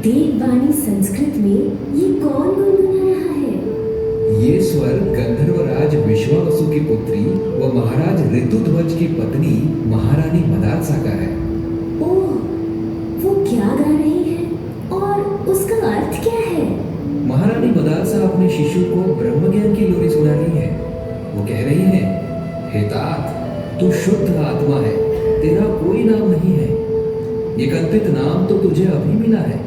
देववाणी संस्कृत में ये कौन गुनगुना रहा है? ये स्वर गंधर्वराज विश्वावसु की पुत्री व महाराज ऋतुध्वज की पत्नी महारानी मदालसा का है। ओह, वो क्या गा रही है और उसका अर्थ क्या है? महारानी मदालसा अपने शिशु को ब्रह्मज्ञान की लोरी सुना रही है। वो कह रही है, हे तात, तू शुद्ध आत्मा है, तेरा कोई नाम नहीं है। ये कल्पित नाम तो तुझे अभी मिला है।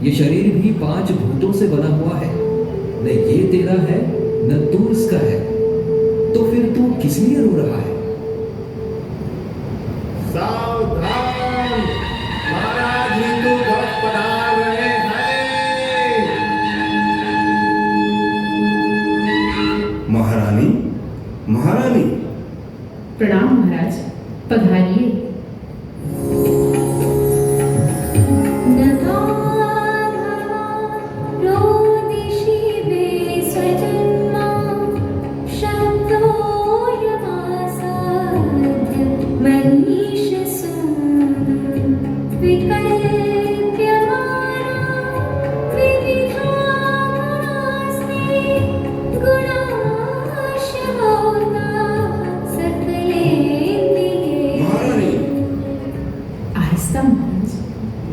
ये शरीर भी 5 भूतों से बना हुआ है। न ये तेरा है न तू इसका है, तो फिर तू किस लिए रो रहा है? सावधान, महाराज ऋतुध्वज पधार रहे हैं। महारानी, महारानी। प्रणाम महाराज, पधारिए।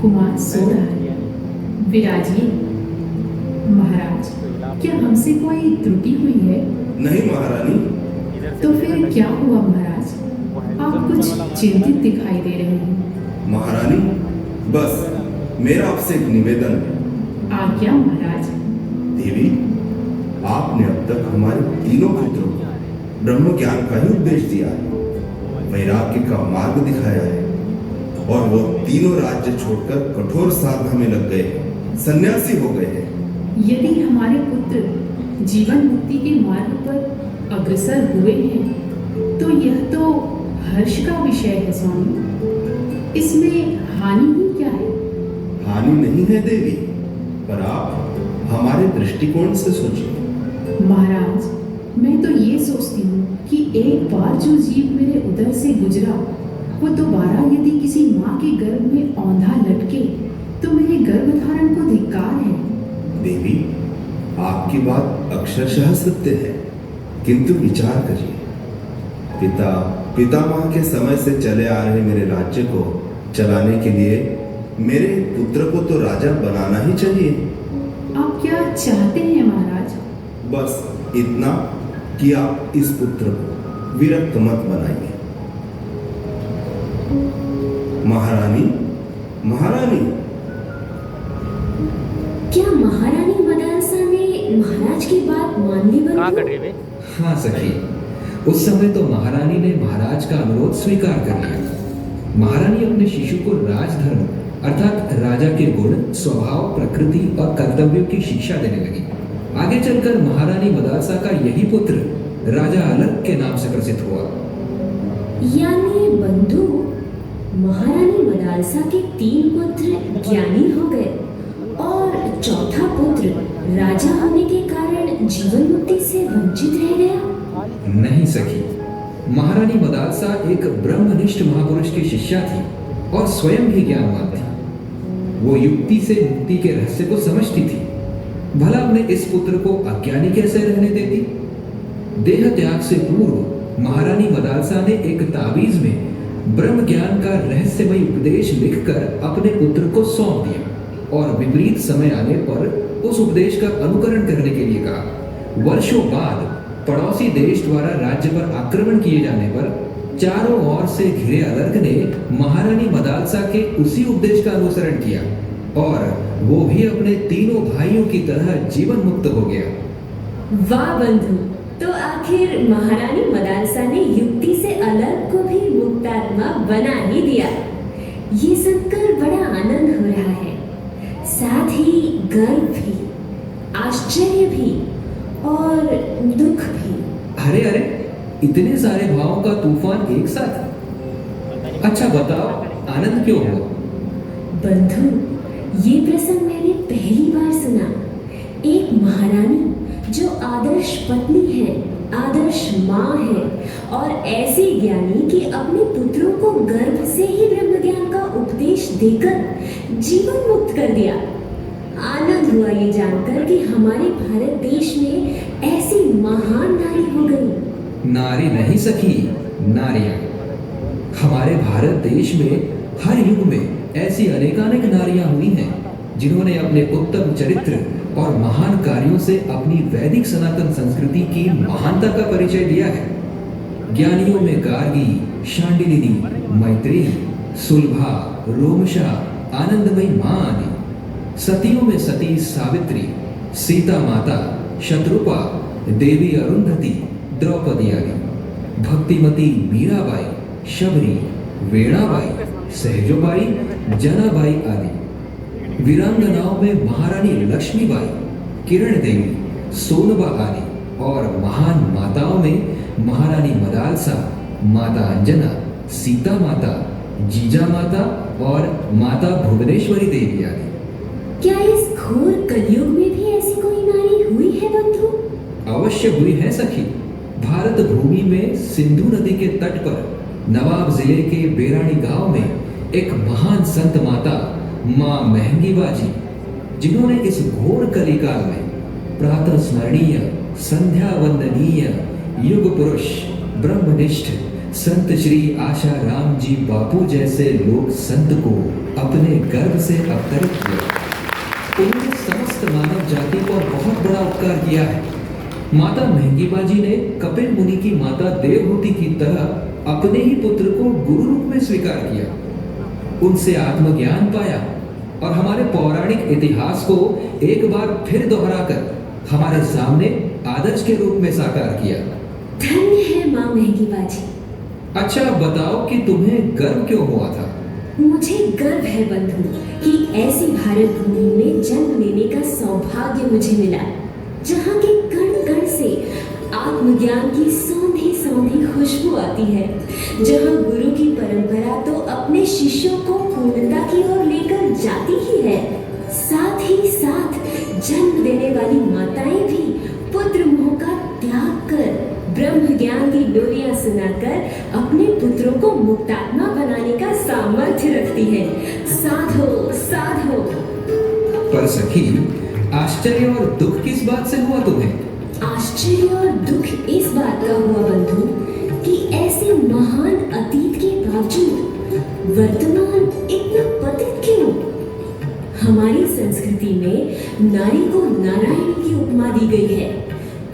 कुमार सो रहा है, विराजिए। महाराज, क्या हमसे कोई त्रुटि हुई है? नहीं महारानी। तो फिर क्या हुआ महाराज? आप कुछ चिंतित दिखाई दे रहे हैं। महारानी, बस मेरा आपसे एक निवेदन है। आज्ञा महाराज। देवी, आपने अब तक हमारे तीनों पुत्रों को ब्रह्म ज्ञान का ही उपदेश दिया है, वैराग्य का मार्ग दिखाया है, और वो तीनों राज्य छोड़कर कठोर साधना में लग गए हैं, सन्यासी हो गए हैं। यदि हमारे पुत्र जीवन मुक्ति के मार्ग पर अग्रसर हुए हैं, तो यह तो हर्ष का विषय है स्वामी। इसमें हानि ही क्या है? हानि नहीं है देवी, पर आप हमारे दृष्टिकोण से सोचिए। महाराज, मैं तो ये सोचती हूँ कि एक बार जो जीव मेरे उदर से गुजरा, वो दोबारा यदि किसी माँ के गर्भ में औंधा लटके तो मेरे गर्भधारण को धिक्कार है। देवी, आपकी बात अक्षरशः सत्य है, किंतु विचार करिए। पितामह के समय से चले आ रहे मेरे राज्य को चलाने के लिए मेरे पुत्र को तो राजा बनाना ही चाहिए। आप क्या चाहते हैं महाराज? बस इतना कि आप इस पुत्र को विरक्त मत बनाइए। महारानी, महारानी। क्या महारानी मदालसा ने महाराज की बात मान ली? बंधु? हाँ सखी, उस समय तो महारानी ने महाराज का अनुरोध स्वीकार कर लिया। महारानी अपने शिशु को राजधर्म अर्थात राजा के गुण, स्वभाव, प्रकृति और कर्तव्यों की शिक्षा देने लगी। आगे चलकर महारानी मदालसा का यही पुत्र राजा अलग के नाम से प्रसिद्ध हुआ। यानी बंधु, महारानी मदालसा के 3 पुत्र ज्ञानी हो गए और चौथा पुत्र राजा होने के कारण जीवन मुक्ति से वंचित रह गया। नहीं सखी, महारानी मदालसा एक ब्रह्मनिष्ठ महापुरुष की शिष्या थी और स्वयं भी ज्ञानवान थी। वो युक्ति से मुक्ति के रहस्य को समझती थी। भला अपने इस पुत्र को अज्ञानी कैसे रहने देती? देह त्याग से पूर्व महारानी मदालसा ने एक ताबीज में ब्रह्म ज्ञान का रहस्यमय उपदेश लिखकर अपने पुत्र को सौंप दिया और विपरीत समय आने पर उस उपदेश का अनुकरण करने के लिए कहा। वर्षों बाद पड़ोसी देश द्वारा राज्य पर आक्रमण किए जाने पर चारों ओर से घिरे अलर्क ने महारानी मदालसा के उसी उपदेश का अनुसरण किया और वो भी अपने तीनों भाइयों की तरह जीवन मुक्त हो गया। वाह बंधु, तो आखिर महारानी मदालसा ने युक्ति से अलग को भी मुक्तात्मा बना ही दिया। ये सुनकर बड़ा आनंद हो रहा है, साथ ही गर्व भी, आश्चर्य भी और दुख भी। अरे अरे, इतने सारे भावों का तूफान एक साथ। अच्छा बताओ, आनंद क्यों हुआ? बंधु, ये प्रसंग मैंने पहली बार सुना। एक महारानी जो आदर्श पत्नी है, आदर्श माँ है और ऐसी ज्ञानी कि अपने पुत्रों को गर्भ से ही ब्रह्म ज्ञान का उपदेश देकर जीवन मुक्त कर दिया। आनंद हुआ ये जानकर कि हमारे भारत देश में ऐसी महान नारी हो गई। नारी नहीं सखी, नारियां। हमारे भारत देश में हर युग में ऐसी अनेकानेक नारियां हुई हैं जिन्होंने अपने उत्तम चरित्र और महान कार्यों से अपनी वैदिक सनातन संस्कृति की महानता का परिचय दिया है। ज्ञानियों में गार्गी, शांडिलिनी, मैत्रेयी, सुलभा, रोमशा, आनंदमयी मां आदि। सतियों में सती सावित्री, सीता माता, शत्रुपा, देवी अरुंधति, द्रौपदी आदि। भक्तिमती मीराबाई, शबरी, वेणाबाई, सहजोबाई, जनाबाई आदि। वीरांगनाओं में महारानी लक्ष्मीबाई, किरण देवी, सोनबा आदि। और महान माताओं में महारानी मदालसा, माता अंजना, सीता माता, जीजा माता और माता भुवनेश्वरी देवी आदि। क्या इस घोर कलयुग में भी ऐसी कोई नारी हुई है बंधु? अवश्य हुई है सखी। भारत भूमि में सिंधु नदी के तट पर नवाब जिले के बेरानी गांव में एक महान संत माता मां महंगीबाजी, जिन्होंने इस घोर कलिकाल में प्रातः स्मरणीय, संध्या वंदनीय, युग पुरुष, ब्रह्मनिष्ठ संत श्री आशा राम जी बापू जैसे लोक संत को अपने गर्भ से अवतरित किया। उन्होंने समस्त मानव जाति पर बहुत बड़ा उपकार किया है। माता महंगीबाजी ने कपिल मुनि की माता देवहूति की तरह अपने ही पुत्र को गुरु रूप में स्वीकार किया, उनसे आत्मज्ञान पाया और हमारे पौराणिक इतिहास को एक बार फिर दोहराकर हमारे सामने आदर्श के रूप में साकार किया। धन्य है मां महंगीबाजी। अच्छा बताओ कि तुम्हें गर्व क्यों हुआ था? मुझे गर्व है बंधु कि ऐसी भारत भूमि में जन्म लेने का सौभाग्य मुझे मिला, जहाँ के कण कण से आत्मज्ञान की सौंधी सौंधी खुशबू आती है, जहाँ गुरु की परंपरा तो अपने शिष्यों को पूर्णता की ओर लेकर जाती ही है, साथ ही साथ जन्म देने वाली माताएं भी पुत्र मोह का त्याग कर ब्रह्म ज्ञान की डोलियां सुनाकर अपने पुत्रों को मुक्तात्मा बनाने का सामर्थ्य रखती है। साधो साधो। पर सखी, आश्चर्य और दुख किस बात से हुआ तुम्हें? आश्चर्य और दुख इस बात का हुआ बंधु कि ऐसे महान अतीत के बावजूद वर्तमान इतना पतित क्यों? हमारी संस्कृति में नारी को नारायण की उपमा दी गई है,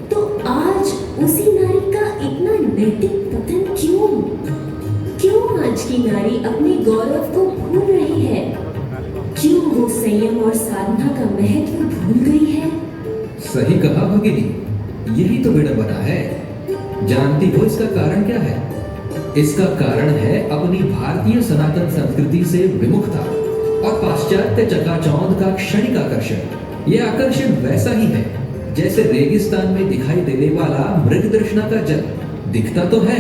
तो आज उसी नारी का इतना नैतिक पतन क्यों? क्यों आज की नारी अपने गौरव को भूल रही है? क्यों वो संयम और साधना का महत्व भूल गई है? सही कहा भगिनी, यही तो विडंबना है। जानती हो इसका कारण क्या है? इसका कारण है अपनी भारतीय सनातन संस्कृति से विमुखता और पाश्चात्य चकाचौंध का क्षणिक आकर्षण। यह आकर्षण वैसा ही है जैसे रेगिस्तान में दिखाई देने वाला मृगतृष्णा का जल, दिखता तो है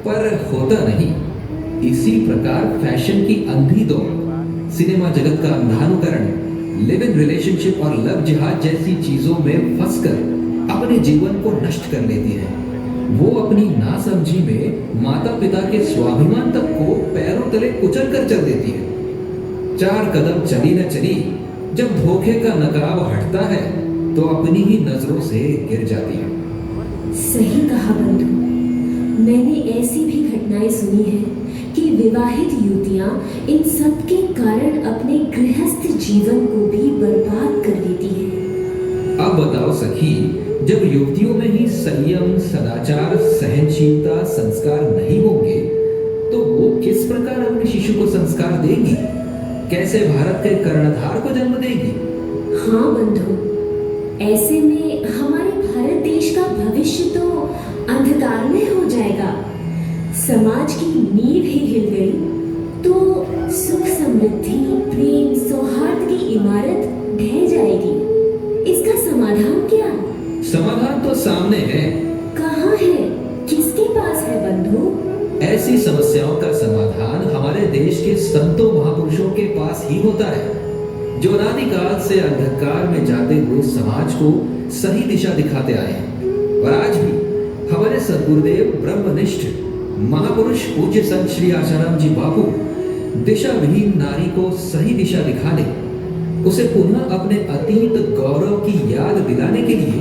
पर होता नहीं। इसी प्रकार फैशन की अंधी दौड़, सिनेमा जगत का अंधानुकरण, लिव इन रिलेशनशिप और लव जिहाद जैसी चीजों में फंसकर अपने जीवन को नष्ट कर लेती है। वो अपनी नासमझी में माता पिता के स्वाभिमान तक को पैरों तले कुचल कर चल देती है। 4 कदम चली न चली, जब धोखे का नकाब हटता है तो अपनी ही नजरों से गिर जाती है। सही कहा बंधु। मैंने ऐसी भी घटनाएं सुनी हैं कि विवाहित युवतियां इन सब के कारण अपने गृहस्थ जीवन को भी बर्बाद कर देती हैं। अब बताओ सखी, जब युवतियों में ही संयम, सदाचार, सहनशीलता, संस्कार नहीं होंगे तो वो किस प्रकार अपने शिशु को संस्कार देगी? कैसे भारत के कर्णधार को जन्म देगी? हाँ बंधु, ऐसे में हमारे भारत देश का भविष्य तो अंधकार में हो जाएगा। समाज की नींव ही हिल गई तो सुख समृद्धि, प्रेम, सौहार्द की इमारत ढह जाएगी। इसका समाधान क्या? समाधान तो सामने है। कहाँ है? किसके पास है बंधु? ऐसी समस्याओं का समाधान हमारे देश के संतों महापुरुषों के पास ही होता है, जो अनादिकाल से अंधकार में जाते हुए समाज को सही दिशा दिखाते आए हैं। और आज भी हमारे सद्गुरुदेव ब्रह्मनिष्ठ महापुरुष पूज्य संत श्री आशाराम जी बापू दिशा विहीन नारी को सही दिशा दिखाने उसे पुनः अपने अतीत गौरव की याद दिलाने के लिए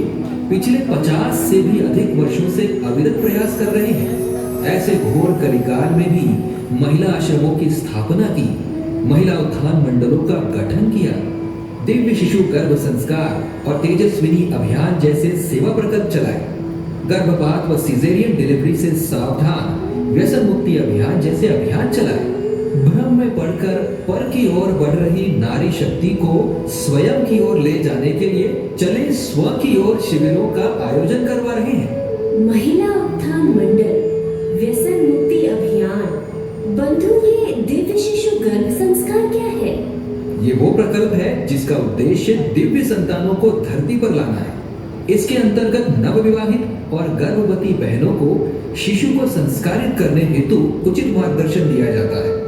पिछले 50 से भी अधिक वर्षों से अविरत प्रयास कर रहे हैं। ऐसे घोर कलिकाल में भी महिला आश्रमों की स्थापना की, महिला उत्थान मंडलों का गठन किया, दिव्य शिशु गर्भ संस्कार और तेजस्विनी अभियान जैसे सेवा प्रकल्प चलाए, गर्भपात व सिजेरियन डिलीवरी से सावधान व्यसन मुक्ति अभियान जैसे अभियान चलाए, भ्रम में पड़कर पर की ओर बढ़ रही नारी शक्ति को स्वयं की ओर ले जाने के लिए चले स्व की ओर शिविरों का आयोजन करवा रहे हैं। महिला उत्थान मंडल, व्यसन मुक्ति अभियान, बंधु ये दिव्य शिशु गर्भ संस्कार क्या है? ये वो प्रकल्प है जिसका उद्देश्य दिव्य संतानों को धरती पर लाना है। इसके अंतर्गत नवविवाहित और गर्भवती बहनों को शिशु को संस्कारित करने हेतु उचित मार्गदर्शन दिया जाता है।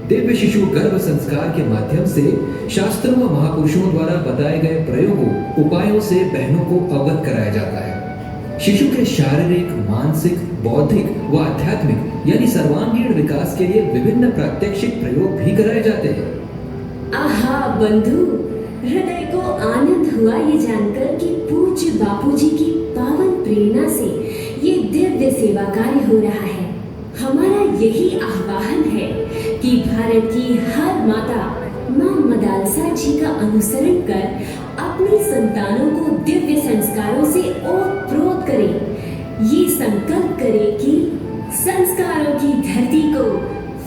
दिव्य शिशु गर्भ संस्कार के माध्यम से शास्त्रों व महापुरुषों द्वारा बताए गए प्रयोगों उपायों से बहनों को अवगत कराया जाता है। शिशु के शारीरिक, मानसिक, बौद्धिक व आध्यात्मिक यानी सर्वांगीण विकास के लिए विभिन्न प्रात्यक्षिक प्रयोग भी कराए जाते हैं। आहा बंधु, हृदय को आनंद हुआ ये जानकर कि पूज्य बापूजी की पावन प्रेरणा से ये दिव्य सेवा कार्य हो रहा है। हमारा यही आह्वान है कि भारत की हर माता मां मदालसा जी का अनुसरण कर अपनी संतानों को दिव्य संस्कारों से ओतप्रोत करे। ये संकल्प करे कि संस्कारों की धरती को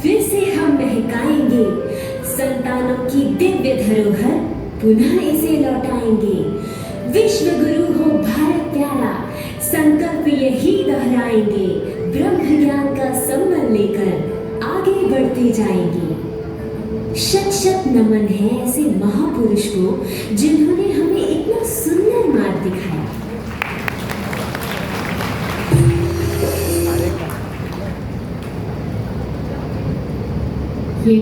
फिर से हम महकाएंगे, संतानों की दिव्य धरोहर पुनः इसे लौटाएंगे। विश्व गुरु हो भारत प्यारा, संकल्प यही दोहराएंगे, ब्रह्म ज्ञान का संबल लेकर आगे बढ़ते जाएंगे। शत शत नमन है ऐसे महापुरुष को जिन्होंने हमें इतना सुंदर मार्ग दिखाया। ये